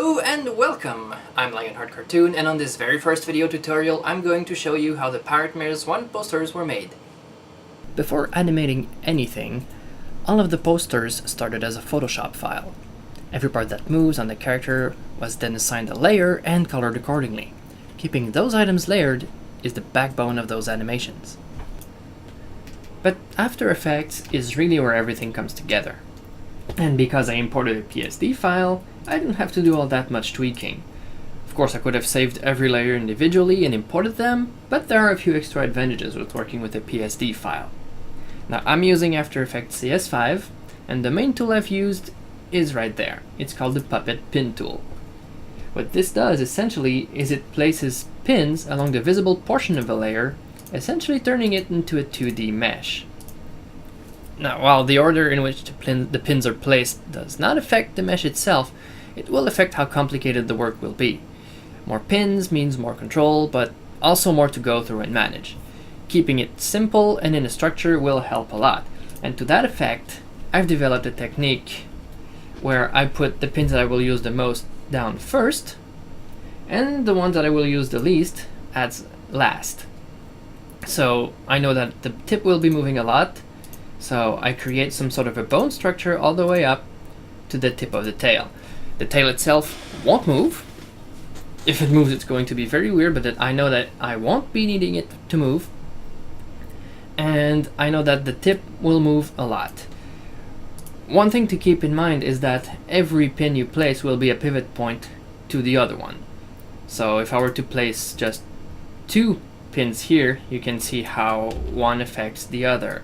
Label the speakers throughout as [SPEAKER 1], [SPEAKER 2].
[SPEAKER 1] Hello and welcome! I'm Lionheartcartoon, and on this very first video tutorial I'm going to show you how the Pirate Mares 1 posters were made. Before animating anything, all of the posters started as a Photoshop file. Every part that moves on the character was then assigned a layer and colored accordingly. Keeping those items layered is the backbone of those animations. But After Effects is really where everything comes together. And because I imported a PSD file, I didn't have to do all that much tweaking. Of course, I could have saved every layer individually and imported them, but there are a few extra advantages with working with a PSD file. Now, I'm using Effects Cs5, and the main tool I've used is right there. It's called the Puppet Pin tool. What this does, essentially, is it places pins along the visible portion of a layer, essentially turning it into a 2D mesh. Now, while the order in which the pins are placed does not affect the mesh itself, it will affect how complicated the work will be. More pins means more control, but also more to go through and manage. Keeping it simple and in a structure will help a lot. And to that effect, I've developed a technique where I put the pins that I will use the most down first, and the ones that I will use the least as last. So I know that the tip will be moving a lot, so I create some sort of a bone structure all the way up to the tip of the tail. The tail itself won't move. If it moves, it's going to be very weird, but I know that I won't be needing it to move. And I know that the tip will move a lot. One thing to keep in mind is that every pin you place will be a pivot point to the other one. So if I were to place just 2 pins here, you can see how one affects the other.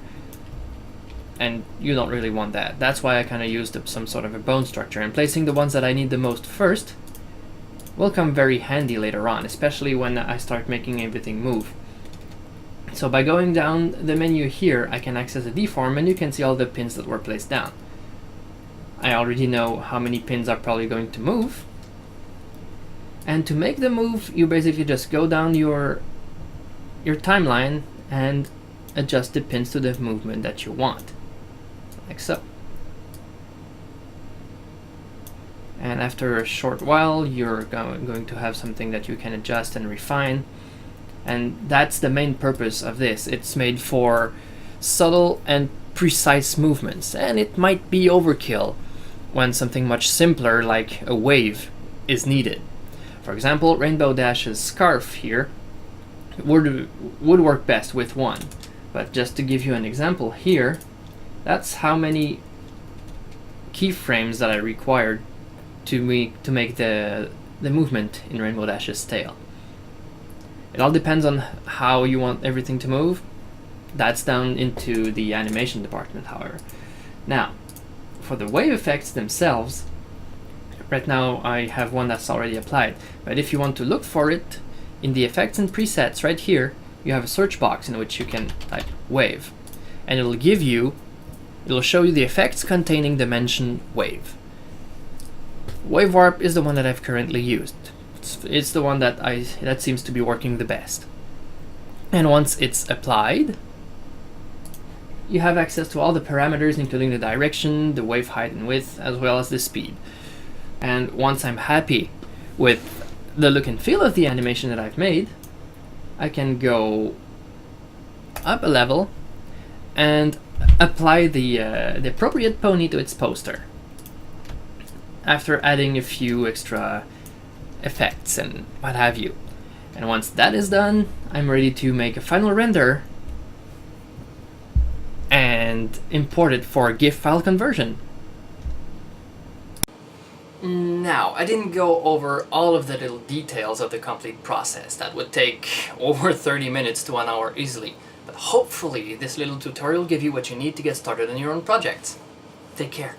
[SPEAKER 1] And you don't really want that. That's why I kind of used some sort of a bone structure, and placing the ones that I need the most first will come very handy later on, especially when I start making everything move. So by going down the menu here, I can access the deform, and you can see all the pins that were placed down. I already know how many pins are probably going to move, and to make them move, you basically just go down your timeline and adjust the pins to the movement that you want. Like so. And after a short while, you're going to have something that you can adjust and refine. And that's the main purpose of this. It's made for subtle and precise movements, and it might be overkill when something much simpler like a wave is needed. For example, Rainbow Dash's scarf here would work best with one. But just to give you an example here, that's how many keyframes that I required to make the movement in Rainbow Dash's tail. It all depends on how you want everything to move. That's down into the animation department, however. Now, for the wave effects themselves, right now I have one that's already applied, but if you want to look for it, in the effects and presets right here, you have a search box in which you can type wave, and it'll show you the effects containing dimension wave. Wave warp is the one that I've currently used. It's the one that seems to be working the best. And once it's applied, you have access to all the parameters, including the direction, the wave height and width, as well as the speed. And once I'm happy with the look and feel of the animation that I've made, I can go up a level and apply the appropriate pony to its poster, after adding a few extra effects and what have you. And once that is done, I'm ready to make a final render and import it for GIF file conversion. Now, I didn't go over all of the little details of the complete process. That would take over 30 minutes to 1 hour easily. But hopefully this little tutorial gave you what you need to get started on your own projects. Take care.